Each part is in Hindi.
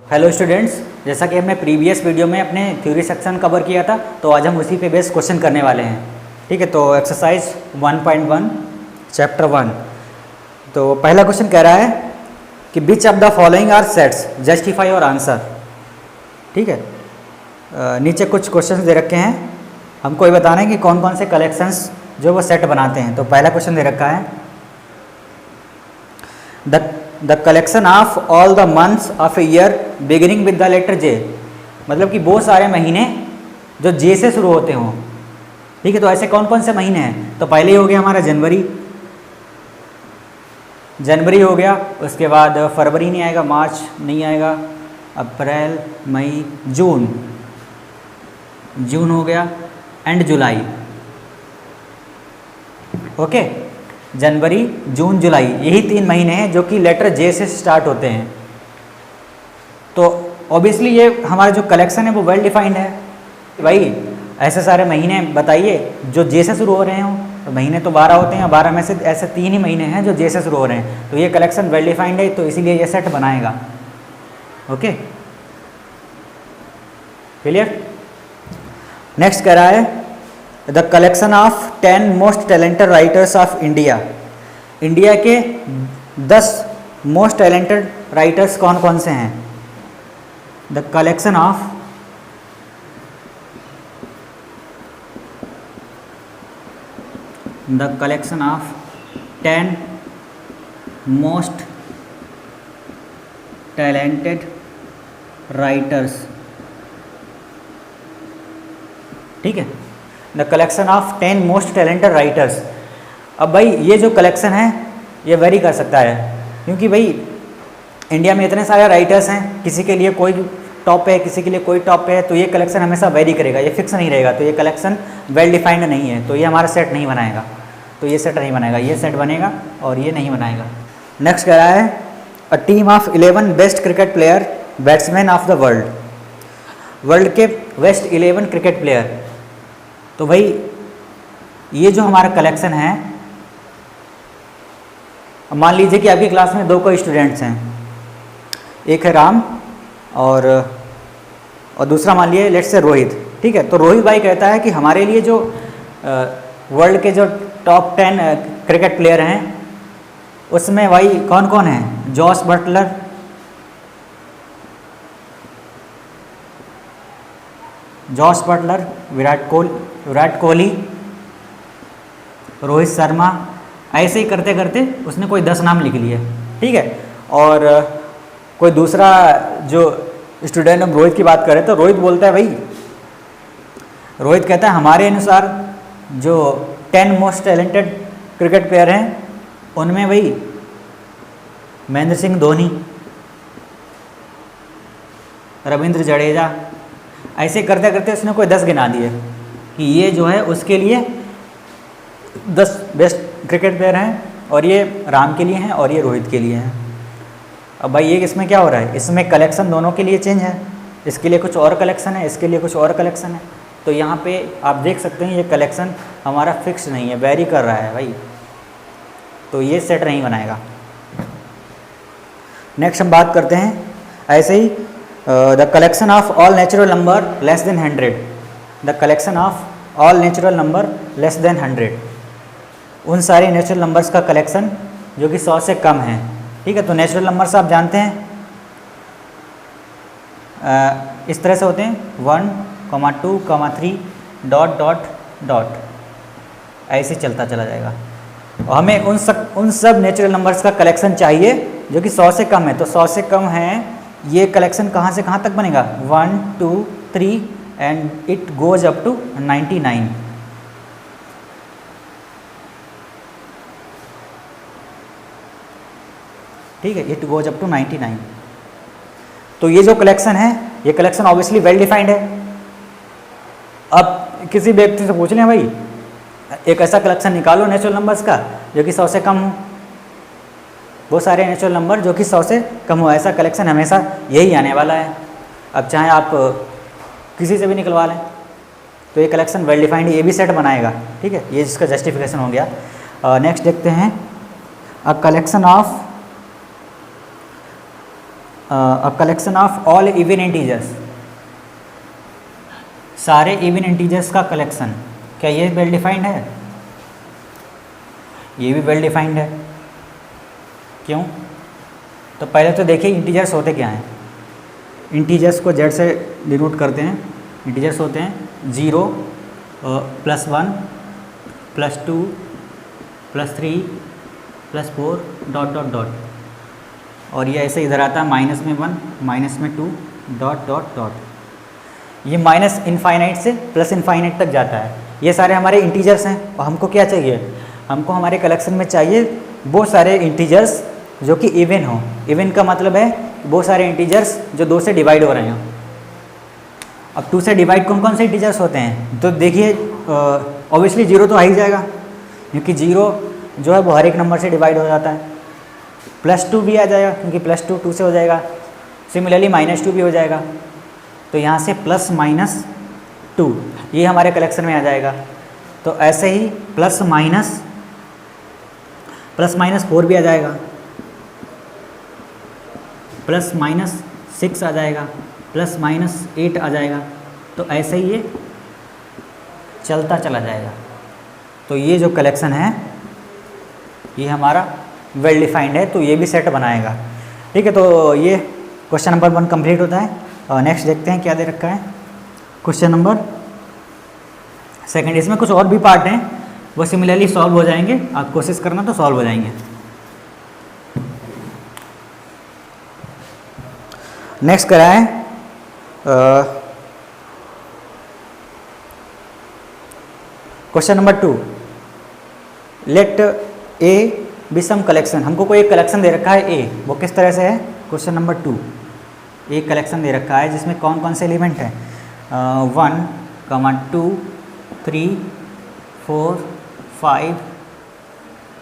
हेलो स्टूडेंट्स, जैसा कि हमने प्रीवियस वीडियो में अपने थ्योरी सेक्शन कवर किया था, तो आज हम उसी पे बेस्ड क्वेश्चन करने वाले हैं। ठीक है, तो एक्सरसाइज 1.1 चैप्टर 1। तो पहला क्वेश्चन कह रहा है कि which of the following are sets, justify your answer. ठीक है, नीचे कुछ क्वेश्चन दे रखे हैं, हमको ये बताना है कि कौन कौन से कलेक्शंस जो वो सेट बनाते हैं। तो पहला क्वेश्चन दे रखा है the collection of all the months of a year beginning with the letter J, मतलब कि वो सारे महीने जो जे से शुरू होते हों। ठीक है, तो ऐसे कौन कौन से महीने हैं? तो पहले ही हो गया हमारा जनवरी हो गया, उसके बाद फरवरी नहीं आएगा, मार्च नहीं आएगा, अप्रैल मई जून हो गया एंड जुलाई। ओके, जनवरी जून जुलाई, यही 3 महीने हैं जो कि लेटर जे से स्टार्ट होते हैं। तो ऑब्वियसली ये हमारा जो कलेक्शन है वो वेल डिफाइंड है। भाई ऐसे सारे महीने बताइए जो जे से शुरू हो रहे हों। तो महीने तो 12 होते हैं, 12 में से ऐसे 3 ही महीने हैं जो जे से शुरू हो रहे हैं। तो ये कलेक्शन वेल डिफाइंड है, तो इसीलिए ये सेट बनाएगा। Okay, clear. नेक्स्ट कह रहा है the collection of 10 most talented writers of India. India के 10 मोस्ट टैलेंटेड राइटर्स कौन कौन से हैं? The collection of the collection of 10 most talented writers. ठीक है, the collection of 10 most talented writers. अब भाई ये जो कलेक्शन है ये वेरी कर सकता है, क्योंकि भाई इंडिया में इतने सारे राइटर्स हैं, किसी के लिए कोई टॉप है, किसी के लिए कोई टॉप है, तो ये कलेक्शन हमेशा वेरी करेगा, ये फिक्स नहीं रहेगा। तो ये कलेक्शन वेल डिफाइंड नहीं है, तो ये हमारा सेट नहीं बनाएगा। तो ये सेट नहीं बनाएगा, ये सेट बनेगा और ये नहीं बनाएगा। नेक्स्ट कह रहा है a team of 11 best cricket player batsman of the world के बेस्ट 11 क्रिकेट प्लेयर। तो भाई ये जो हमारा कलेक्शन है, मान लीजिए कि आपकी क्लास में 2 कोई स्टूडेंट्स हैं, एक है राम और दूसरा मान लीजिए लेट्स से रोहित। ठीक है, तो रोहित भाई कहता है कि हमारे लिए जो वर्ल्ड के जो टॉप 10 क्रिकेट प्लेयर हैं उसमें भाई कौन कौन है? Jos Buttler, Virat Kohli, Rohit Sharma. ऐसे ही करते करते उसने कोई 10 नाम लिख लिए। ठीक है, और कोई दूसरा जो स्टूडेंट, हम रोहित की बात करें तो रोहित बोलता है भाई, रोहित कहता है हमारे अनुसार जो 10 मोस्ट टैलेंटेड क्रिकेट प्लेयर हैं उनमें भाई महेंद्र सिंह धोनी, रविंद्र जडेजा। ऐसे करते करते उसने कोई 10 गिना दिए कि ये जो है उसके लिए 10 बेस्ट क्रिकेट प्लेयर हैं, और ये राम के लिए हैं और ये रोहित के लिए हैं। अब भाई ये इसमें क्या हो रहा है? इसमें कलेक्शन दोनों के लिए चेंज है, इसके लिए कुछ और कलेक्शन है, इसके लिए कुछ और कलेक्शन है। तो यहाँ पे आप देख सकते हैं ये कलेक्शन हमारा फिक्स नहीं है, वेरी कर रहा है भाई, तो ये सेट नहीं बनाएगा। नेक्स्ट हम बात करते हैं ऐसे ही the collection of all natural number less than 100। The collection of all natural number less than 100, उन सारे नेचुरल नंबर्स का कलेक्शन जो कि 100 से कम है। ठीक है, तो नेचुरल नंबर्स आप जानते हैं इस तरह से होते हैं 1, 2, 3 ... ऐसे चलता चला जाएगा। और हमें उन सब नेचुरल नंबर्स का कलेक्शन चाहिए जो कि 100 से कम है। तो 100 से कम है, ये कलेक्शन कहाँ से कहाँ तक बनेगा? 1, 2, 3 and it goes up to 99। ठीक है, इट गोज अप टू 99। तो ये जो कलेक्शन है, ये कलेक्शन ऑब्वियसली वेल डिफाइंड है। अब किसी व्यक्ति से पूछ लें भाई एक ऐसा कलेक्शन निकालो नेचुरल नंबर्स का जो कि 100 से कम हो, वो सारे नेचुरल नंबर जो कि 100 से कम हो, ऐसा कलेक्शन हमेशा यही आने वाला है। अब चाहे आप किसी से भी निकलवा लें, तो ये कलेक्शन वेल डिफाइंड, ये भी सेट बनाएगा। ठीक है, ये जिसका जस्टिफिकेशन हो गया। नेक्स्ट देखते हैं a collection of a collection of all even integers, सारे इवन इंटीजर्स का कलेक्शन। क्या ये वेल डिफाइंड है? ये भी वेल डिफाइंड है। क्यों? तो पहले तो देखिए इंटीजर्स होते क्या हैं। इंटीजर्स को जेड से डिनोट करते हैं। इंटीजर्स होते हैं 0, +1, +2, +3, +4 ... और ये ऐसे इधर आता है -1, -2 ... ये माइनस इनफाइनाइट से प्लस इनफाइनाइट तक जाता है। ये सारे हमारे इंटीजर्स हैं और हमको क्या चाहिए? हमको हमारे कलेक्शन में चाहिए वो सारे इंटीजर्स जो कि इवन हो। इवन का मतलब है वो सारे इंटीजर्स जो 2 से डिवाइड हो रहे हैं। अब 2 से डिवाइड कौन कौन से इंटीजर्स होते हैं? तो देखिए ऑब्वियसली 0 तो आ ही जाएगा, क्योंकि 0 जो है वो हर एक नंबर से डिवाइड हो जाता है। +2 भी आ जाएगा, क्योंकि +2 2 से हो जाएगा। सिमिलरली -2 भी हो जाएगा। तो यहाँ से +-2 ये हमारे कलेक्शन में आ जाएगा। तो ऐसे ही +-4 भी आ जाएगा, +-6 आ जाएगा, +-8 आ जाएगा। तो ऐसे ही ये चलता चला जाएगा। तो ये जो कलेक्शन है ये हमारा वेल डिफाइंड है, तो ये भी सेट बनाएगा। ठीक है, तो ये क्वेश्चन नंबर 1 कंप्लीट होता है। और नेक्स्ट देखते हैं क्या दे रखा है। क्वेश्चन नंबर 2, इसमें कुछ और भी पार्ट हैं, वो सिमिलरली सॉल्व हो जाएंगे। आप कोशिश करना तो सॉल्व हो जाएंगे। नेक्स्ट करा है question number 2, let A be some collection. हमको कोई एक कलेक्शन दे रखा है ए, वो किस तरह से है? क्वेश्चन नंबर 2 एक कलेक्शन दे रखा है जिसमें कौन कौन से एलिमेंट हैं? 1, 2, 3, 4, 5,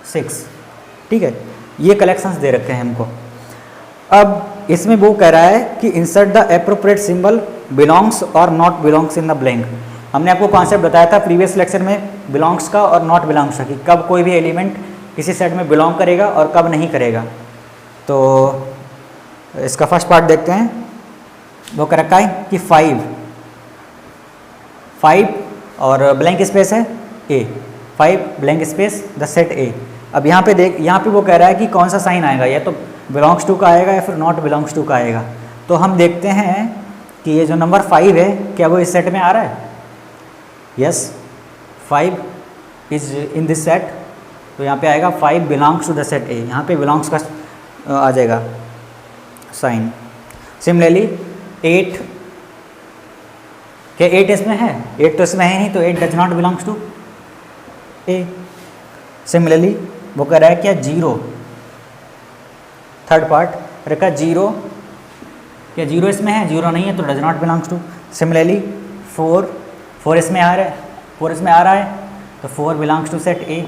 6। ठीक है, ये कलेक्शंस दे रखे हैं हमको। अब इसमें वो कह रहा है कि insert the appropriate symbol belongs और not belongs in the blank. हमने आपको कॉन्सेप्ट बताया था प्रीवियस लेक्चर में बिलोंग्स का और नॉट बिलोंग्स का, कि कब कोई भी एलिमेंट किसी सेट में बिलोंग करेगा और कब नहीं करेगा। तो इसका फर्स्ट पार्ट देखते हैं। वो कर रखा है कि 5 और ब्लैंक स्पेस है ए, 5 ब्लैंक स्पेस द सेट ए। अब यहाँ पे देख, यहाँ पे वो कह रहा है कि कौन सा साइन आएगा, या तो बिलोंग्स टू का आएगा या फिर नॉट बिलोंग्स टू का आएगा। तो हम देखते हैं कि ये जो नंबर 5 है क्या वो इस सेट में आ रहा है? Yes, 5 is in this set. तो यहाँ पे आएगा 5 belongs to the set A. यहाँ पे बिलोंग्स का आ जाएगा साइन। सिमिलरली 8, क्या 8 इसमें है? 8 तो इसमें है नहीं, तो 8 does not belongs to A. Similarly वो कह रहा है क्या 0, थर्ड पार्ट रखा 0, क्या 0 इसमें है? 0 नहीं है, तो does not belongs to. Similarly 4 इसमें आ रहा है, 4 इसमें आ रहा है, तो 4 बिलोंग्स टू सेट ए।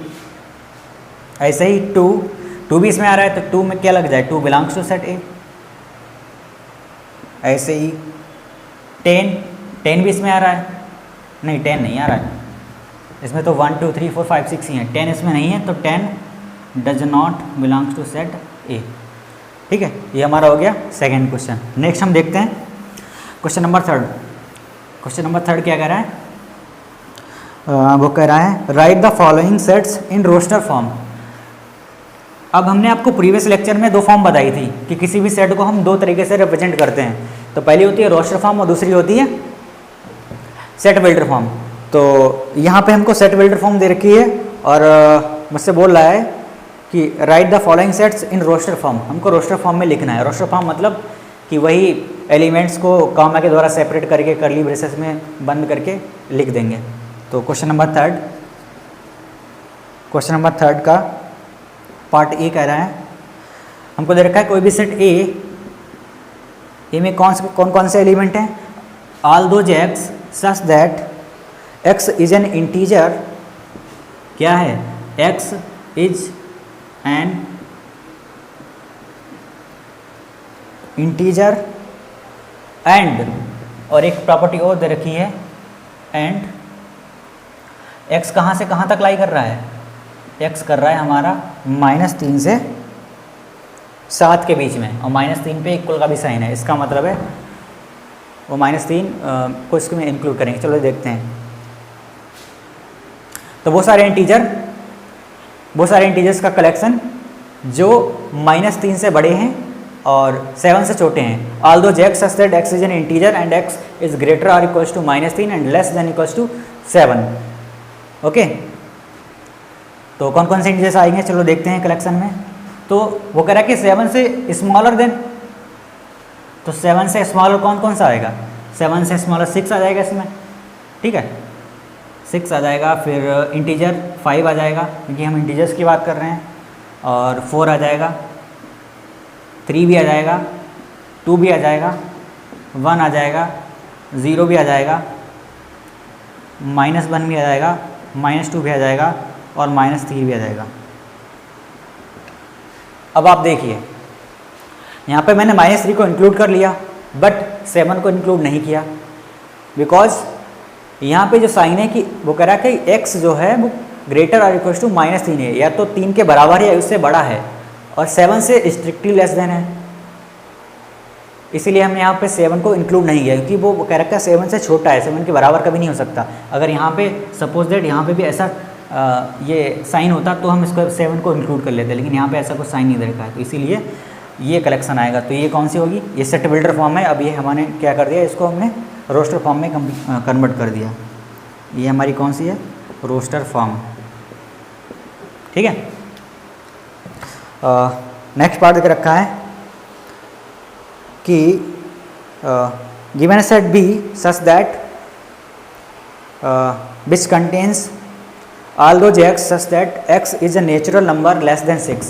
ऐसे ही 2 भी इसमें आ रहा है, तो 2 में क्या लग जाए? 2 बिलोंग्स टू सेट ए। ऐसे ही 10 भी इसमें आ रहा है, नहीं 10 नहीं आ रहा है इसमें, तो 1 2 3 4 5 6 ही है, 10 इसमें नहीं है, तो 10 does not belongs to set A. ठीक है, ये हमारा हो गया सेकंड क्वेश्चन। नेक्स्ट हम देखते हैं क्वेश्चन नंबर 3। क्वेश्चन नंबर 3 क्या कह रहा है? वो कह रहा है write the following sets in roster form. अब हमने आपको प्रीवियस लेक्चर में 2 फॉर्म बताई थी कि किसी भी सेट को हम 2 तरीके से रिप्रेजेंट करते हैं। तो पहली होती है रोस्टर फॉर्म और दूसरी होती है सेट बिल्डर फॉर्म। तो यहाँ पे हमको सेट बिल्डर फॉर्म दे रखी है और मुझसे बोल रहा है कि write the following sets in roster form. हमको रोस्टर फॉर्म में लिखना है। रोस्टर फॉर्म मतलब कि वही एलिमेंट्स को कॉमा के द्वारा सेपरेट करके कर्ली ब्रेसेस में बंद करके लिख देंगे। तो क्वेश्चन नंबर 3 का पार्ट ए कह रहा है, हमको दे रखा है कोई भी सेट ए में कौन कौन से एलिमेंट हैं? All those x such that x is an integer. क्या है? X is an integer and, और एक प्रॉपर्टी और दे रखी है एंड एक्स कहाँ से कहाँ तक लाई कर रहा है? एक्स कर रहा है हमारा -3 से 7 के बीच में, और -3 पे इक्वल का भी साइन है, इसका मतलब है वो -3 को इसमें इंक्लूड करेंगे। चलो देखते हैं। तो वो सारे इंटीजर्स का कलेक्शन जो -3 से बड़े हैं और 7 से छोटे हैं। Although x such that x is an integer and x is greater or equals to -3 and less than equals to 7। Okay, तो कौन कौन से इंटीजर्स आएंगे चलो देखते हैं कलेक्शन में। तो वो कह रहा है कि 7 से स्मॉलर देन, तो 7 से स्मॉलर कौन कौन सा आएगा? 7 से स्मॉलर 6 आ जाएगा इसमें, ठीक है, 6 आ जाएगा। फिर इंटीजर 5 आ जाएगा क्योंकि हम इंटीजर्स की बात कर रहे हैं, और 4 आ जाएगा, 3 भी आ जाएगा, 2 भी आ जाएगा, 1 आ जाएगा, 0 भी आ जाएगा, -1 भी आ जाएगा, -2 भी आ जाएगा, और -3 भी आ जाएगा। अब आप देखिए यहाँ पे मैंने -3 को इंक्लूड कर लिया बट 7 को इंक्लूड नहीं किया, बिकॉज यहाँ पे जो साइन है कि वो कह रहा है कि x जो है वो ग्रेटर और इक्वल टू -3 है, या तो 3 के बराबर है या उससे बड़ा है, और 7 से स्ट्रिक्टली लेस देन है। इसीलिए हमने यहाँ पे 7 को इंक्लूड नहीं किया, क्योंकि वो कह रखा है 7 से छोटा है, 7 के बराबर कभी नहीं हो सकता। अगर यहाँ पे सपोज दैट यहाँ पे भी ऐसा ये साइन होता तो हम इसको 7 को इंक्लूड कर लेते, लेकिन यहाँ पे ऐसा कुछ साइन नहीं दे रखा है, तो इसीलिए ये कलेक्शन आएगा। तो ये कौन सी होगी? ये सेट बिल्डर फॉर्म है। अब ये हमने क्या कर दिया, इसको हमने रोस्टर फॉर्म में कन्वर्ट कर दिया। ये हमारी कौन सी है? रोस्टर फॉर्म, ठीक है। नेक्स्ट पार्ट देख रखा है कि given set B such that which contains all those x such that x is a natural number less than 6,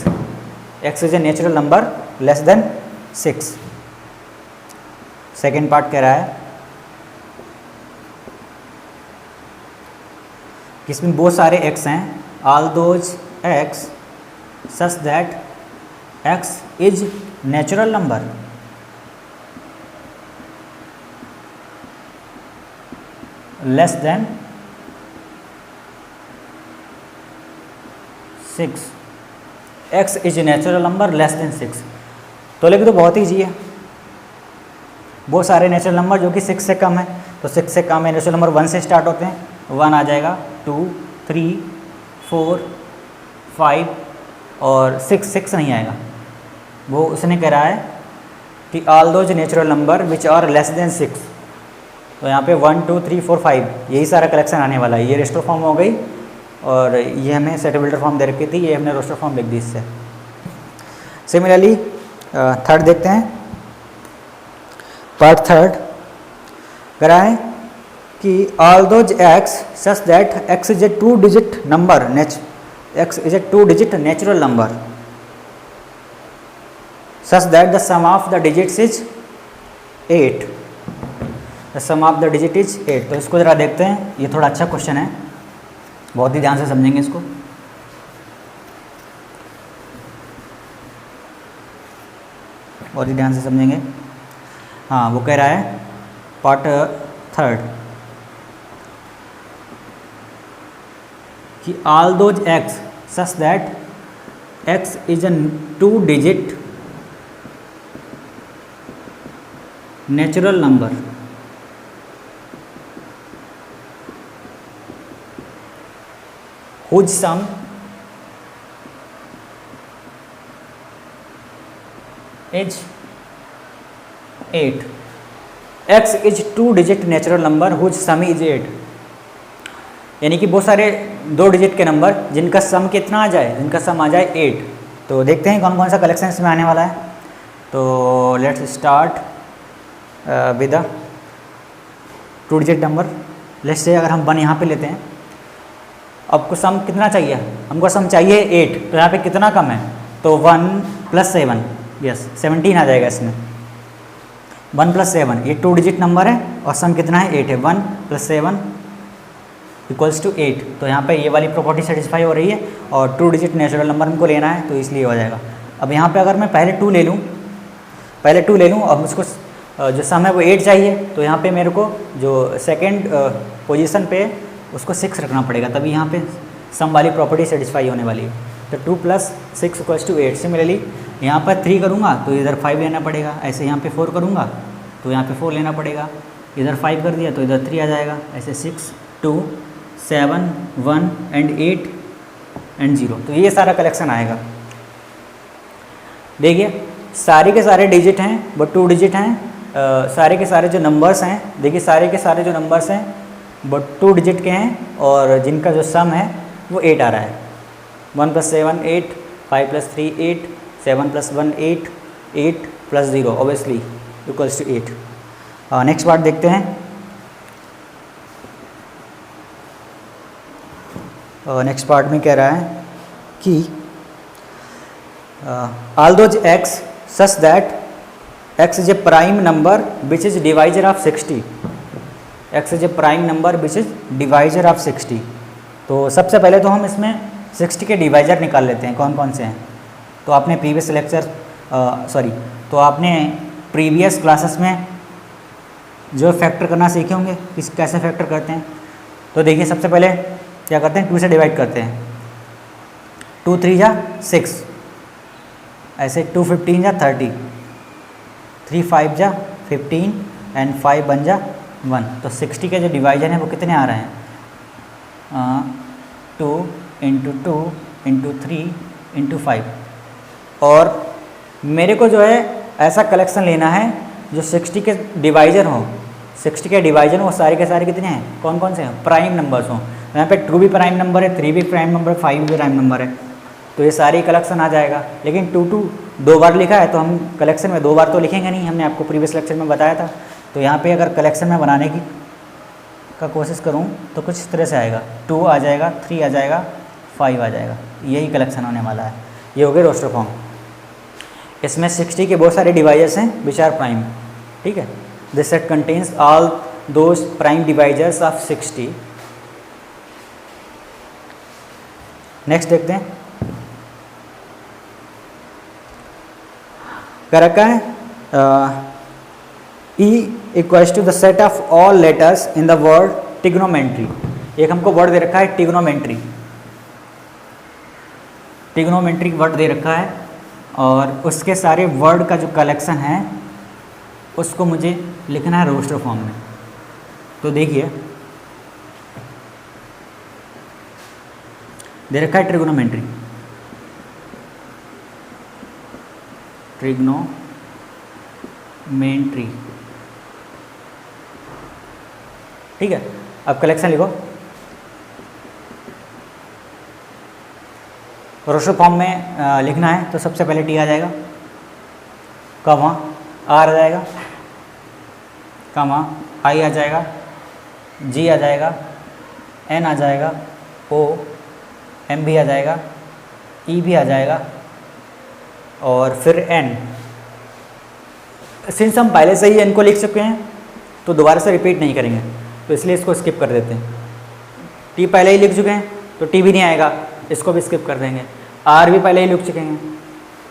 x is a natural number less than 6। Second part कह रहा है कि इसमें बहुत सारे x हैं, all those x such that x is natural number less than 6, x is natural number less than 6। तो लेकिन तो बहुत ईजी है, बहुत सारे नेचुरल नंबर जो कि 6 से कम है, तो 6 से कम है, नेचुरल नंबर 1 से स्टार्ट होते हैं, 1 आ जाएगा, 2, 3, 4, 5 और 6 नहीं आएगा। वो उसने कह रहा है कि all those natural number which are less than 6, तो यहाँ पे 1, 2, 3, 4, 5 यही सारा कलेक्शन आने वाला है। ये रेस्टो फॉर्म हो गई, और ये हमें सेट बिल्डर फॉर्म दे रखी थी, ये हमने रोस्टर फॉर्म लिख दी इससे। सिमिलरली थर्ड देखते हैं, पार्ट थर्ड करा है कि all those x such that x is a 2 digit number, x is a 2 digit natural number such that the sum of the digits is 8, the sum of the digit is 8। तो इसको ज़रा देखते हैं, ये थोड़ा अच्छा क्वेश्चन है, बहुत ही ध्यान से समझेंगे इसको। बहुत ही ध्यान से समझेंगे। हाँ, वो कह रहा है पार्ट थर्ड कि all those x such that x is a 2 digit natural number whose sum is 8, x is 2 digit natural number whose sum is 8, यानी कि बहुत सारे 2 डिजिट के नंबर जिनका सम कितना आ जाए, जिनका सम आ जाए 8। तो देखते हैं कौन कौन सा कलेक्शन इसमें आने वाला है। तो let's start with the 2 digit number. Let's say अगर हम 1 यहाँ पे लेते हैं, आपको सम कितना चाहिए? हमको सम चाहिए 8, तो यहाँ पे कितना कम है? तो 1 + 7, यस 17 आ जाएगा इसमें। 1 + 7 ये 2 डिजिट नंबर है और सम कितना है? 8 है। 1 + 7 = 8। तो यहाँ पे ये वाली प्रॉपर्टी सेटिस्फाई हो रही है, और 2 डिजिट नेचुरल नंबर हमको लेना है, तो इसलिए हो जाएगा। अब यहाँ पे अगर मैं पहले 2 ले लूँ, अब मुझको जो सम है वो 8 चाहिए, तो यहाँ पे मेरे को जो सेकेंड पोजीशन पे उसको 6 रखना पड़ेगा, तभी यहाँ पे सम वाली प्रॉपर्टी सेटिस्फाई होने वाली है। तो 2 + 6 = 8। सिमिलरली यहाँ पर 3 करूँगा तो इधर 5 लेना पड़ेगा, ऐसे यहाँ पे 4 करूँगा तो यहाँ पे 4 लेना पड़ेगा, इधर 5 कर दिया तो इधर 3 आ जाएगा, ऐसे 6 2 7 1 एंड 8 एंड 0। तो ये सारा कलेक्शन आएगा। देखिए सारे के सारे डिजिट हैं वो 2 डिजिट हैं, सारे के सारे जो नंबर्स हैं, देखिए सारे के सारे जो नंबर्स हैं वो 2 डिजिट के हैं और जिनका जो सम है वो 8 आ रहा है। 1 + 7 8, 5 + 3 8, 7 + 1 8, 8 + 0 obviously equals to 8। Next part देखते हैं। नेक्स्ट पार्ट में कह रहा है कि although x such that x is a prime number which is divisor of 60, x is a prime number which is divisor of 60। तो सबसे पहले तो हम इसमें 60 के डिवाइजर निकाल लेते हैं, कौन कौन से हैं। तो आपने प्रीवियस लेक्चर तो आपने प्रीवियस क्लासेस में जो फैक्टर करना सीखे होंगे, कैसे फैक्टर करते हैं। तो देखिए सबसे पहले क्या करते हैं, 2 से डिवाइड करते हैं। 2 3 जा 6, ऐसे 2 15 जा 30, 3 5 जा 15 एंड 5 बन जा 1। तो 60 के जो डिवाइजर हैं वो कितने आ रहे हैं, 2 × 2 × 3 × 5। और मेरे को जो है ऐसा कलेक्शन लेना है जो 60 के डिवाइजर हों। 60 के डिवाइजर वो सारे के सारे कितने हैं, कौन कौन से हैं, प्राइम नंबर्स हों। यहाँ पे 2 भी प्राइम नंबर है, 3 भी प्राइम नंबर है, 5 भी प्राइम नंबर है, तो ये सारी कलेक्शन आ जाएगा। लेकिन 2 2 2 बार लिखा है तो हम कलेक्शन में 2 बार तो लिखेंगे नहीं, हमने आपको प्रीवियस लेक्चर में बताया था। तो यहाँ पे अगर कलेक्शन में बनाने की कोशिश करूँ तो कुछ इस तरह से आएगा, 2 आ जाएगा, 3 आ जाएगा, 5 आ जाएगा, यही कलेक्शन होने वाला है। ये हो गए रोस्टर फॉर्म। इसमें 60 के बहुत सारे डिवाइजर्स हैं विच आर प्राइम, ठीक है। This set contains all those prime divisors of 60। Next देखते हैं, क्या रखा है, E equals to the set of all letters in the word trigonometry. एक हमको वर्ड दे रखा है ट्रिग्नोमेट्री, ट्रिग्नोमेट्री वर्ड दे रखा है और उसके सारे वर्ड का जो कलेक्शन है उसको मुझे लिखना है रोस्टर फॉर्म में। तो देखिए दे रखा है ट्रिग्नोमेट्री, ट्रिग्नोमेट्री, ठीक है। अब कलेक्शन लिखो। रोस्टर फॉर्म में लिखना है तो सबसे पहले टी आ जाएगा, कमा आर आ जाएगा, कमा आई आ जाएगा, जी आ जाएगा, एन आ जाएगा, ओ एम भी आ जाएगा, ई भी आ जाएगा और फिर एन। सिंस हम पहले से ही एन को लिख चुके हैं तो दोबारा से रिपीट नहीं करेंगे, तो इसलिए इसको स्किप कर देते हैं। टी पहले ही लिख चुके हैं तो टी भी नहीं आएगा, इसको भी स्किप कर देंगे। आर भी पहले ही लिख चुके हैं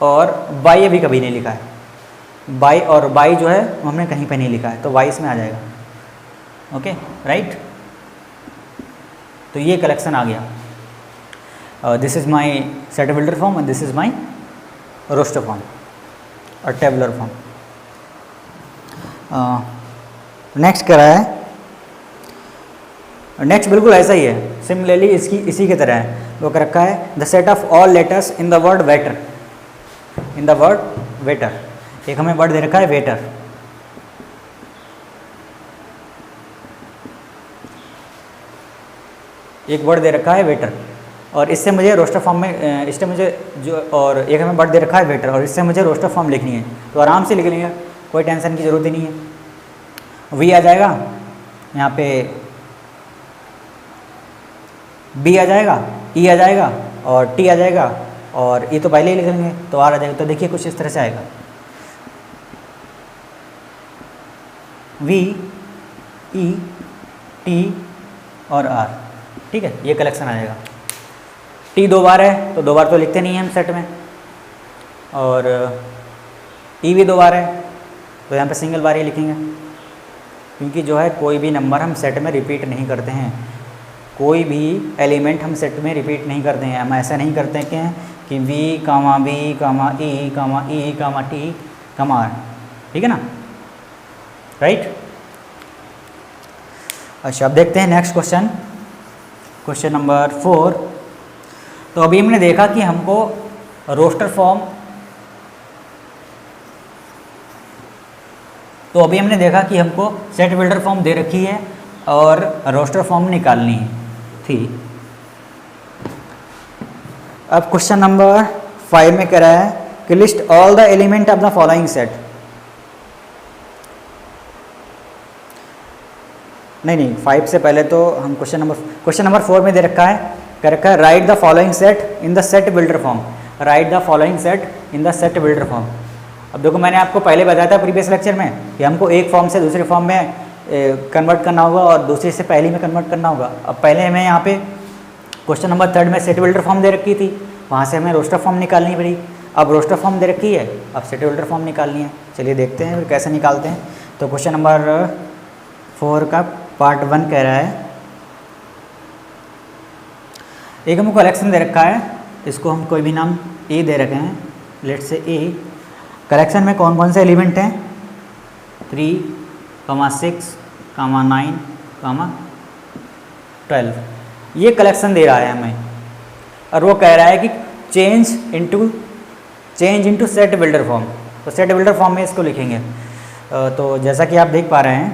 और बाई अभी कभी नहीं लिखा है, बाई और बाई जो है वो हमने कहीं पे नहीं लिखा है, तो वाई इसमें आ जाएगा। ओके राइट, तो ये कलेक्शन आ गया। This is my set builder form and this is my roster form और टेबुलर फॉर्म। नेक्स्ट क्या है, नेक्स्ट बिल्कुल ऐसा ही है, सिमिलरली इसी की तरह है। वो कर रखा है the set of all letters in the word waiter, in the word waiter. एक हमें वर्ड दे रखा है वेटर, एक वर्ड दे रखा है वेटर और इससे मुझे रोस्टर फॉर्म में इससे मुझे जो, और एक हमें वर्ड दे रखा है वेटर और इससे मुझे रोस्टर फॉर्म लिखनी है, तो आराम से लिख लेंगे, कोई टेंशन की ज़रूरत ही नहीं है। वी आ जाएगा, यहाँ पे बी आ जाएगा, ई आ जाएगा और टी आ जाएगा और ई तो पहले ही लिख लेंगे तो आर आ जाएगा। तो देखिए कुछ इस तरह से आएगा, वी ई टी और आर, ठीक है, ये कलेक्शन आ जाएगा। टी 2 बार है तो 2 बार तो लिखते नहीं हैं हम सेट में, और ई भी 2 बार है तो यहाँ पे सिंगल बार ही लिखेंगे, क्योंकि जो है कोई भी नंबर हम सेट में रिपीट नहीं करते हैं, कोई भी एलिमेंट हम सेट में रिपीट नहीं करते हैं। हम ऐसा नहीं करते हैं कि V, B, E, T, R, ठीक है ना, राइट। अच्छा, अब देखते हैं नेक्स्ट क्वेश्चन, क्वेश्चन नंबर 4। तो अभी हमने देखा कि हमको roster form, set builder form दे रखी है और रोस्टर फॉर्म निकालनी थी। अब क्वेश्चन नंबर 5 में कह रहा है कि list all the element of the following set. नहीं 5 से पहले तो हम क्वेश्चन नंबर 4 में दे रखा है, कह रखा है write the following set in the set builder form, right the following set in the set builder form. अब देखो, मैंने आपको पहले बताया था प्रीवियस लेक्चर में कि हमको एक फॉर्म से दूसरे फॉर्म में कन्वर्ट करना होगा और दूसरे से पहली में कन्वर्ट करना होगा। अब पहले हमें यहाँ पे क्वेश्चन नंबर 3 में सेट बिल्डर फॉर्म दे रखी थी, वहाँ से हमें रोस्टर फॉर्म निकालनी पड़ी। अब रोस्टर फॉर्म दे रखी है, अब सेट बिल्डर फॉर्म निकालनी है। चलिए देखते हैं फिर कैसे निकालते हैं। तो क्वेश्चन नंबर 4 का पार्ट 1 कह रहा है, एक हमको कलेक्शन दे रखा है, इसको हम कोई भी नाम ए दे रखे हैं, लेट से ए। कलेक्शन में कौन कौन से एलिमेंट हैं, 3, 6, 9, 12। ये कलेक्शन दे रहा है हमें और वो कह रहा है कि change into set builder form. तो सेट बिल्डर फॉर्म में इसको लिखेंगे। तो जैसा कि आप देख पा रहे हैं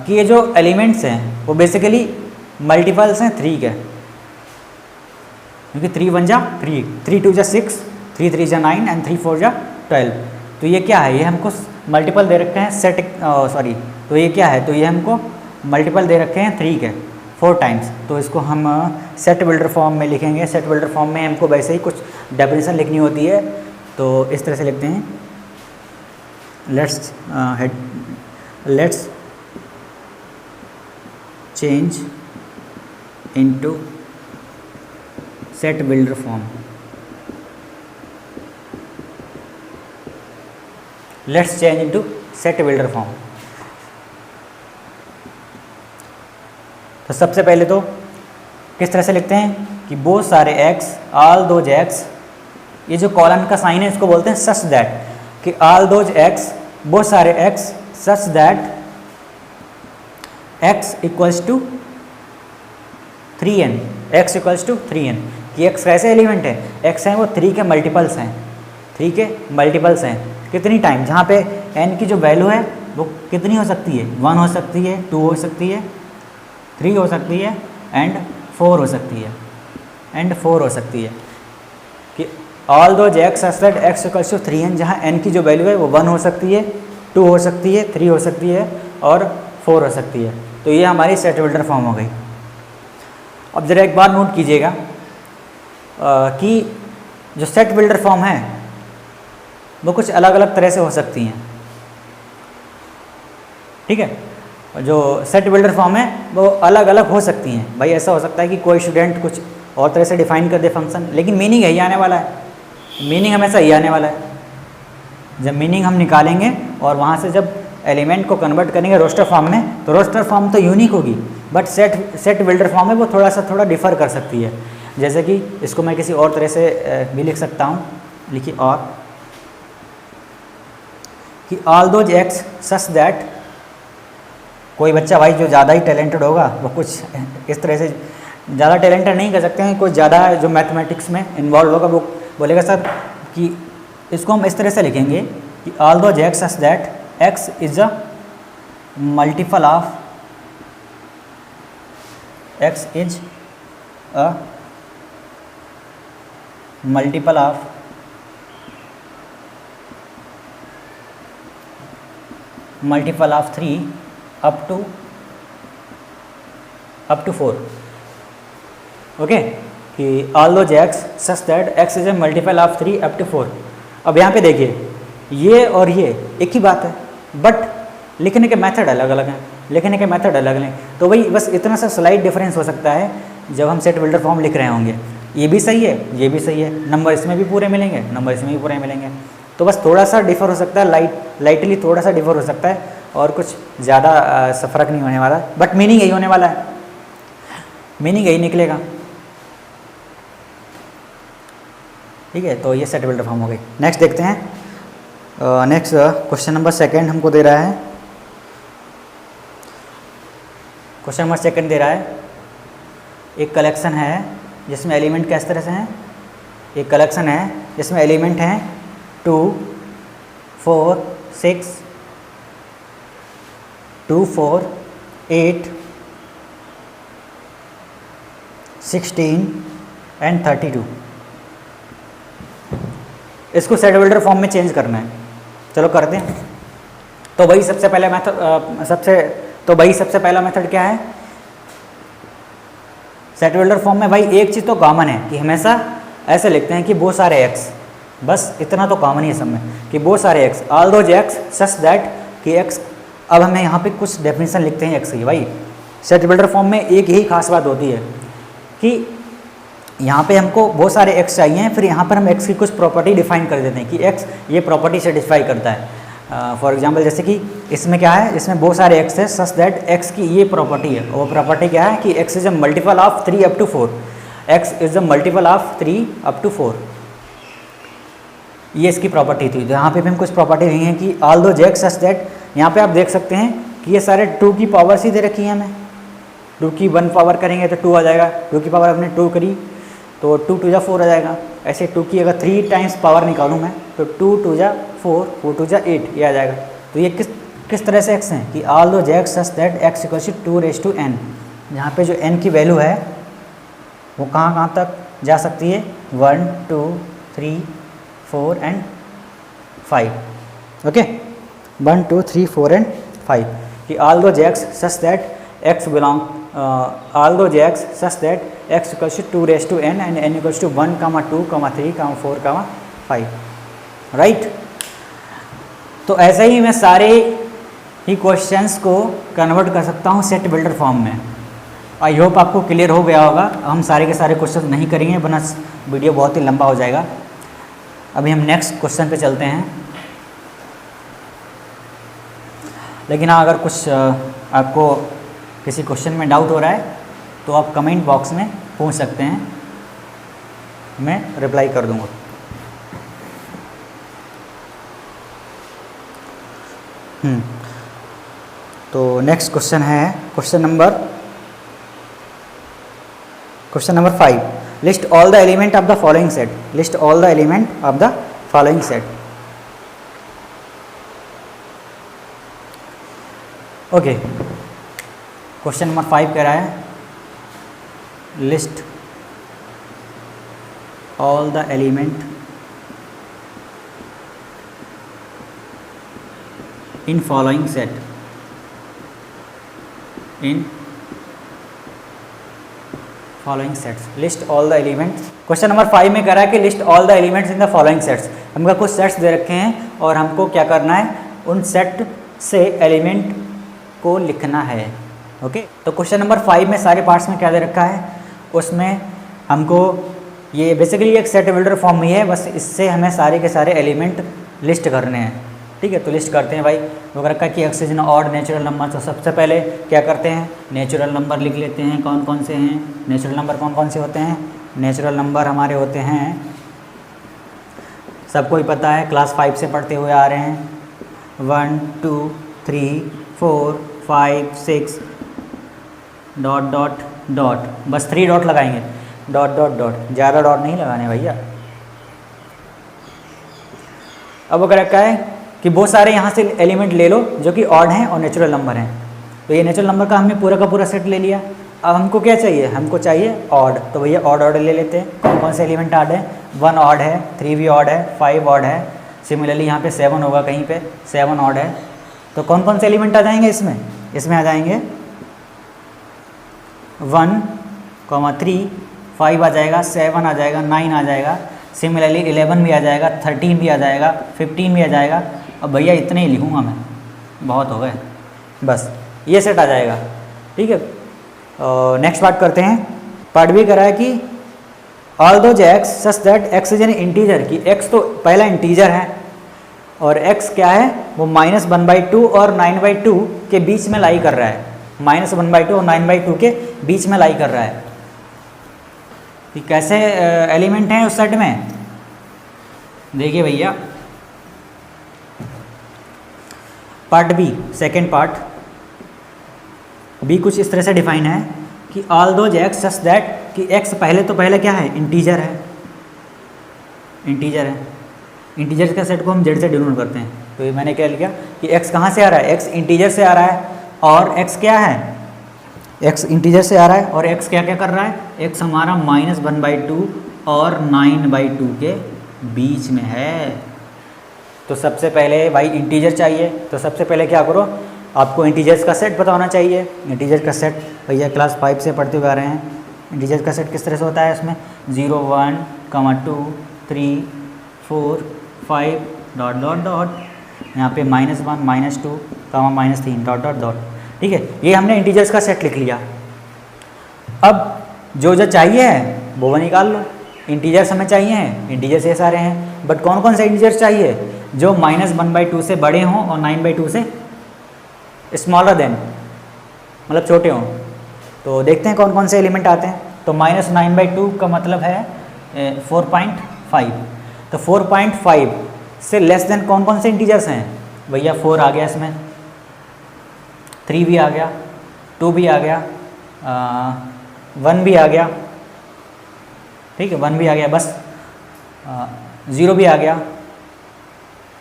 कि ये जो एलिमेंट्स हैं वो बेसिकली मल्टीपल्स हैं 3 के, क्योंकि 3 1 जा 3, 3 2 जा 6, 3 3 जा 9 एंड 3 4 जा 12। तो ये क्या है, ये हमको मल्टीपल दे रखे हैं तो ये क्या है, तो ये हमको मल्टीपल दे रखे हैं 3 के 4 टाइम्स। तो इसको हम सेट बिल्डर फॉर्म में लिखेंगे। सेट बिल्डर फॉर्म में हमको वैसे ही कुछ डेफिनेशन लिखनी होती है, तो इस तरह से लिखते हैं, let's change into set builder form. Let's change into set builder form. तो सबसे पहले तो किस तरह से लिखते हैं कि बहुत सारे x, ऑल दोज x, ये जो कॉलन का साइन है इसको बोलते हैं सच दैट, कि ऑल दोज x, बहुत सारे x, such that x equals to 3n, x equals to 3n। कि x कैसे एलिमेंट है, x हैं वो 3 के मल्टीपल्स हैं, 3 के मल्टीपल्स हैं। कितनी टाइम, जहाँ पे n की जो वैल्यू है वो कितनी हो सकती है, 1 हो सकती है, 2 हो सकती है, 3 हो सकती है एंड 4 हो सकती है, कि all those x such that x equals to 3n, जहाँ n की जो वैल्यू है वो 1 हो सकती है, 2 हो सकती है, 3 हो सकती है और 4 हो सकती है। तो ये हमारी सेट बिल्डर फॉर्म हो गई। अब ज़रा एक बार नोट कीजिएगा कि जो सेट बिल्डर फॉर्म है वो कुछ अलग अलग तरह से हो सकती हैं, ठीक है। जो सेट बिल्डर फॉर्म है वो अलग अलग हो सकती हैं। भाई ऐसा हो सकता है कि कोई स्टूडेंट कुछ और तरह से डिफाइन कर दे फंक्शन, लेकिन मीनिंग यही आने वाला है, मीनिंग हमेशा यही आने वाला है। जब मीनिंग हम निकालेंगे और वहाँ से जब एलिमेंट को कन्वर्ट करेंगे रोस्टर फॉर्म में, तो रोस्टर फॉर्म तो यूनिक होगी, बट सेट बिल्डर फॉर्म है वो थोड़ा डिफ़र कर सकती है। जैसे कि इसको मैं किसी और तरह से भी लिख सकता हूँ, लिखिए और, कि all those x such that, कोई बच्चा भाई जो ज़्यादा ही टैलेंटेड होगा वो कुछ इस तरह से, ज़्यादा टैलेंटेड नहीं कर सकते हैं, कोई ज़्यादा जो मैथमेटिक्स में इन्वॉल्व होगा वो बोलेगा सर कि इसको हम इस तरह से लिखेंगे कि all those x such that x is a multiple of x is a multiple of multiple of 3 up to 4, okay, कि all those x such that x is a multiple of 3 up to 4। अब यहाँ पे देखिए ये और ये एक ही बात है, बट लिखने के मेथड अलग अलग हैं, तो वही बस इतना सा स्लाइड डिफरेंस हो सकता है जब हम सेट बिल्डर फॉर्म लिख रहे होंगे। ये भी सही है, ये भी सही है, नंबर इसमें भी पूरे मिलेंगे, नंबर इसमें भी पूरे मिलेंगे, तो बस थोड़ा सा डिफर हो सकता है, लाइटली थोड़ा सा डिफर हो सकता है, और कुछ ज़्यादा फ़र्क नहीं होने वाला, बट मीनिंग यही होने वाला है, मीनिंग यही निकलेगा। ठीक है, तो ये सेट बिल्डर फॉर्म हो गई। नेक्स्ट देखते हैं। नेक्स्ट क्वेश्चन नंबर सेकंड हमको दे रहा है। क्वेश्चन नंबर सेकंड दे रहा है, एक कलेक्शन है जिसमें एलिमेंट किस तरह से हैं। एक कलेक्शन है जिसमें एलिमेंट हैं 2, 4, 6, 2, 4, 8, 16 एंड 32। इसको सेट बिल्डर फॉर्म में चेंज करना है। चलो करते हैं। तो भाई सबसे पहला मेथड क्या है, सेट बिल्डर फॉर्म में भाई एक चीज़ तो कॉमन है कि हमेशा ऐसे लिखते हैं कि बहुत सारे एक्स, बस इतना तो कॉमन ही है सब में कि बहुत सारे x, all those x such that कि एक्स। अब हमें यहाँ पे कुछ डेफिनेशन लिखते हैं एक्स की। भाई सेट बिल्डर फॉर्म में एक ही खास बात होती है कि यहाँ पे हमको बहुत सारे एक्स चाहिए, फिर यहाँ पर हम एक्स की कुछ प्रॉपर्टी डिफाइन कर देते हैं कि एक्स ये प्रॉपर्टी सेटिस्फाई करता है। फॉर एग्जांपल जैसे कि इसमें क्या है, इसमें बहुत सारे एक्स है सच दैट एक्स की ये प्रॉपर्टी है। वो प्रॉपर्टी क्या है कि x is a multiple of 3 up to 4, x is a multiple of 3 up to 4, ये इसकी प्रॉपर्टी थी। तो यहाँ पे भी हम कुछ प्रॉपर्टी नहीं है कि all those x such that, यहाँ पे आप देख सकते हैं कि ये सारे 2 की पावर ही दे रखी है हमें। 2 की 1 पावर करेंगे तो 2 आ जाएगा, 2 की पावर हमने 2 करी तो 2 2 जा 4 आ जाएगा। ऐसे 2 की अगर 3 टाइम्स पावर निकालूँ मैं तो 2 2 जा 4, 4 2 जा 8, ये आ जाएगा। तो ये किस तरह से एक्स हैं कि all those x such that x equals to 2 raised to n। यहाँ पे जो n की वैल्यू है वो कहाँ तक जा सकती है, 1 2 3 4 एंड 5। ओके, 1 2 3 4 एंड 5 कि all those x such that x belong all those x such that x equals to 2 raised to n and n equals to 1, 2, 3, 4, 5, right. तो ऐसे ही मैं सारे ही क्वेश्चंस को कन्वर्ट कर सकता हूँ सेट बिल्डर फॉर्म में। आई होप आपको क्लियर हो गया होगा। हम सारे के सारे क्वेश्चन नहीं करेंगे वरना वीडियो बहुत ही लंबा हो जाएगा। अभी हम नेक्स्ट क्वेश्चन पे चलते हैं। लेकिन हाँ, अगर कुछ आपको किसी क्वेश्चन में डाउट हो रहा है तो आप कमेंट बॉक्स में पूछ सकते हैं, मैं रिप्लाई कर दूंगा। तो नेक्स्ट क्वेश्चन है question number 5। List all the element of the following set. List all the element of the following set. Okay, question number 5 कह रहा है list all the element in following set. In following sets, list all the elements. Question number 5 में कह रहा है कि list all the elements in the following sets. हमको कुछ सेट्स दे रखे हैं और हमको क्या करना है, उन सेट से एलिमेंट को लिखना है। ओके, तो क्वेश्चन नंबर 5 में सारे पार्ट्स में क्या दे रखा है, उसमें हमको ये बेसिकली एक सेट बिल्डर फॉर्म ही है, बस इससे हमें सारे के सारे एलिमेंट लिस्ट करने हैं। ठीक है, तो लिस्ट करते हैं भाई। वो रखा है कि x is an odd natural number. तो सबसे पहले क्या करते हैं, नेचुरल नंबर लिख लेते हैं। कौन कौन से हैं नेचुरल नंबर, कौन कौन से होते हैं नेचुरल नंबर हमारे होते हैं, सबको ही पता है, क्लास 5 से पढ़ते हुए आ रहे हैं। 1 2 3 4 5 6 डॉट डॉट डॉट, बस 3 डॉट लगाएंगे, डॉट डॉट डॉट, ज़्यादा डॉट नहीं लगाने भैया। अब अगर क्या है कि बहुत सारे यहाँ से एलिमेंट ले लो जो कि ऑड हैं और नेचुरल नंबर हैं। तो ये नेचुरल नंबर का हमने पूरा का पूरा सेट ले लिया। अब हमको क्या चाहिए, हमको चाहिए ऑड। तो भैया ऑड ले लेते हैं। कौन कौन से एलिमेंट ऑड है, 1 ऑड है, 3 भी ऑड है, 5 ऑड है, सिमिलरली यहाँ पे 7 होगा, कहीं पे 7 ऑड है। तो कौन कौन से एलिमेंट आ जाएंगे इसमें, इसमें आ जाएंगे 1, 3, 5 आ जाएगा, 7 आ जाएगा, 9 आ जाएगा, सिमिलरली 11 भी आ जाएगा, 13 भी आ जाएगा, 15 भी आ जाएगा। अब भैया इतने ही लिखूँगा मैं, बहुत हो गए, बस ये सेट आ जाएगा। ठीक है, नेक्स्ट पार्ट करते हैं। पार्ट भी करा है कि all those x such that x is an integer, कि एक्स तो पहला इंटीजर है और एक्स क्या है वो -1/2 और 9/2 के बीच में लाई कर रहा है। -1/2 और 9/2 के बीच में लाई कर रहा है। कि कैसे एलिमेंट हैं उस सेट में, देखिए भैया, part B, second part B कुछ इस तरह से डिफाइन है कि all those x such that कि एक्स पहले क्या है, इंटीजर है, इंटीजर है। इंटीजर का सेट को हम जेड से डिनोट करते हैं। तो ये मैंने क्या लिखा कि एक्स कहाँ से आ रहा है, एक्स इंटीजर से आ रहा है, और एक्स क्या है, एक्स इंटीजर से आ रहा है, और एक्स क्या क्या कर रहा है, एक्स हमारा -1/2 और 9/2 के बीच में है। तो सबसे पहले भाई इंटीजर चाहिए, तो सबसे पहले क्या करो, आपको इंटीजर्स का सेट पता होना चाहिए। इंटीजर का सेट भैया क्लास 5 से पढ़ते हुए आ रहे हैं। इंटीजर का सेट किस तरह से होता है, इसमें 0, 1, 2, 3, 4, 5 ... यहाँ पे -1, -2, -3 ... ठीक है, ये हमने इंटीजर्स का सेट लिख लिया। अब जो चाहिए है वो निकाल लो। इंटीजर्स हमें चाहिए हैं, इंटीजर्स ये सारे हैं, बट कौन कौन से इंटीजर्स चाहिए, जो -1/2 से बड़े हों और 9/2 से स्मॉलर देन, मतलब छोटे हों। तो देखते हैं कौन कौन से एलिमेंट आते हैं। तो -9/2 का मतलब है 4.5। तो 4.5 से लेस देन कौन कौन से इंटीजर्स हैं भैया, 4 आ गया, इसमें 3 भी आ गया, 2 भी आ गया, 1 भी आ गया, ठीक है, 1 भी आ गया, बस 0 भी आ गया,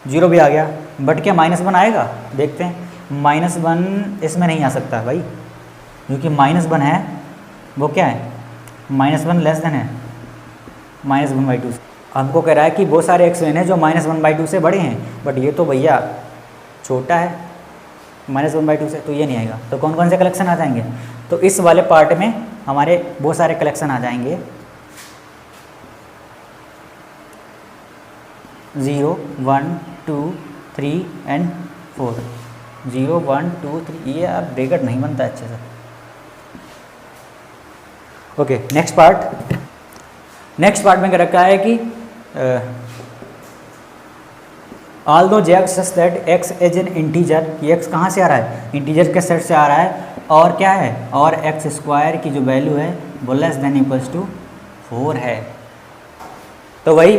0 भी आ गया। बट क्या -1 आएगा, देखते हैं। -1 इसमें नहीं आ सकता भाई, क्योंकि -1 है वो क्या है, -1 लेस देन है -1/2 से। हमको कह रहा है कि वो सारे एक्स लेने जो -1/2 से बड़े हैं, बट ये तो भैया छोटा है -1/2 से, तो ये नहीं आएगा। तो कौन कौन से कलेक्शन आ जाएंगे, तो इस वाले पार्ट में हमारे वो सारे कलेक्शन आ जाएंगे 0, 1, 2, 3 एंड 4। 0, 1, 2, 3, ये अब ब्रैकेट नहीं बनता अच्छे से। ओके, नेक्स्ट पार्ट में क्या रखा है कि all those x such that x is an integer, कि एक्स कहाँ से आ रहा है, इंटीजर के सेट से आ रहा है, और क्या है, और एक्स स्क्वायर की जो वैल्यू है वो लेस देन इक्वल्स टू 4 है। तो वही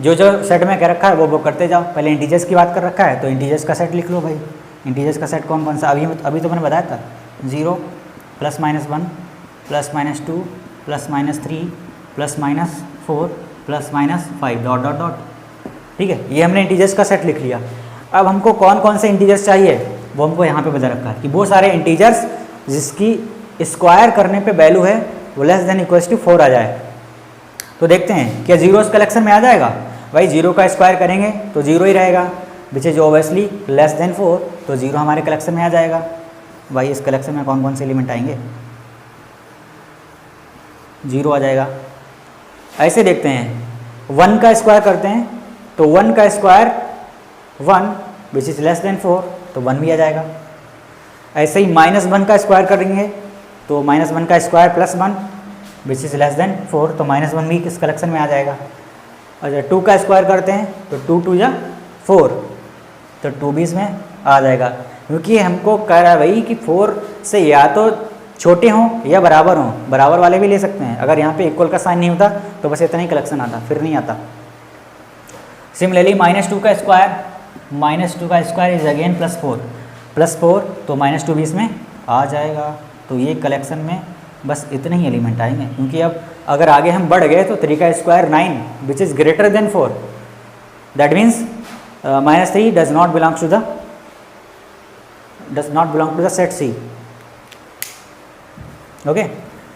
जो सेट में क्या रखा है वो करते जाओ। पहले इंटीजर्स की बात कर रखा है, तो इंटीजर्स का सेट लिख लो भाई। इंटीजर्स का सेट कौन कौन सा, अभी तो मैंने बताया था, 0 +- 1 +- 2 +- 3 +- 4 +- 5 ... ठीक है, ये हमने इंटीजर्स का सेट लिख लिया। अब हमको कौन कौन से इंटीजर्स चाहिए वो हमको यहाँ पे बता रखा है कि वो सारे इंटीजर्स जिसकी स्क्वायर करने पे वैल्यू है वो लेस देन इक्वल्स टू 4 आ जाए। तो देखते हैं क्या 0 इस कलेक्शन में आ जाएगा। भाई 0 का स्क्वायर करेंगे तो 0 ही रहेगा, which is obviously less than 4, तो 0 हमारे कलेक्शन में आ जाएगा। भाई इस कलेक्शन में कौन कौन से एलिमेंट आएंगे, 0 आ जाएगा। ऐसे देखते हैं 1 का स्क्वायर करते हैं, तो 1 का square 1 which is less than 4, तो 1 भी आ जाएगा। ऐसे ही -1 का स्क्वायर करेंगे तो -1 का square +1 which is less than 4, तो -1 भी किस कलेक्शन में आ जाएगा। अच्छा 2 का स्क्वायर करते हैं तो 2 2 या 4, तो 2 भी इसमें आ जाएगा, क्योंकि हमको कह रहा है भाई कि 4 से या तो छोटे हों या बराबर हों, बराबर वाले भी ले सकते हैं। अगर यहाँ पे इक्वल का साइन नहीं होता तो बस इतना ही कलेक्शन आता, फिर नहीं आता। सिमिलरली -2 का स्क्वायर इज अगेन +4 तो -2 भी इसमें आ जाएगा। तो ये कलेक्शन में बस इतने ही एलिमेंट आएंगे, क्योंकि अब अगर आगे हम बढ़ गए तो 3 का square 9 which is greater than 4, that means -3 does not belong to the set C। Okay,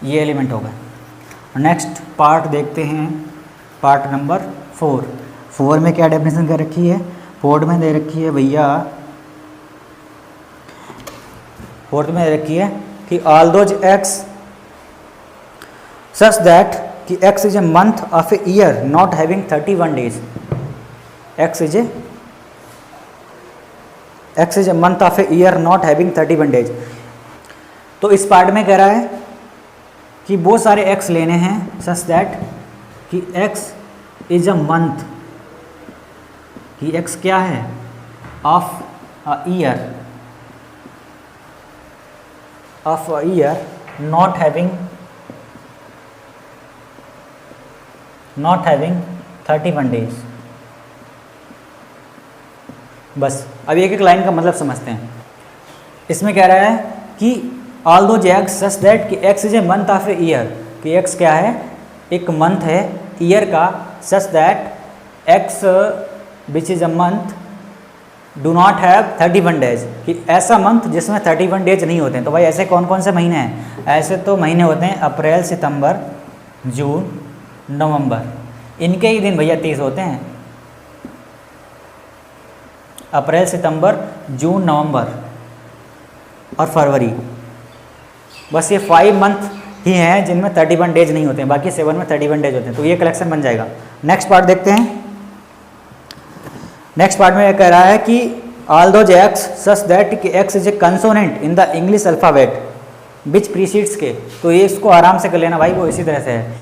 ये एलिमेंट हो गए। नेक्स्ट पार्ट देखते हैं, पार्ट नंबर 4 में क्या डेफिनेशन कर रखी है, 4 में दे रखी है भैया, 4 में दे रखी है कि all those x such that कि x is a month of a year not having 31 days, x is a month of a year not having 31 days. तो इस पार्ट में कह रहा है कि वो सारे एक्स लेने हैं सच दैट कि एक्स इज अ मंथ, कि एक्स क्या है, of a year not having 31 days, बस अब एक एक लाइन का मतलब समझते हैं। इसमें कह रहा है कि all those x such that कि x is a month of a year, कि एक्स क्या है, एक मंथ है ईयर का, सच that x which is a month do not have 31 days, कि ऐसा मंथ जिसमें 31 डेज नहीं होते हैं। तो भाई ऐसे कौन कौन से महीने हैं? ऐसे तो महीने होते हैं अप्रैल, सितंबर, जून, नवंबर, इनके ही दिन भैया 30 होते हैं। अप्रैल, सितंबर, जून, नवंबर और फरवरी, बस ये 5 मंथ ही हैं जिनमें 31 डेज नहीं होते हैं, बाकी 7 में 31 डेज होते हैं। तो ये कलेक्शन बन जाएगा। नेक्स्ट पार्ट देखते हैं। नेक्स्ट पार्ट में कह रहा है कि all those x such that कि x is a consonant in the English alphabet which precedes K, तो ये इसको आराम से कर लेना भाई, वो इसी तरह से है।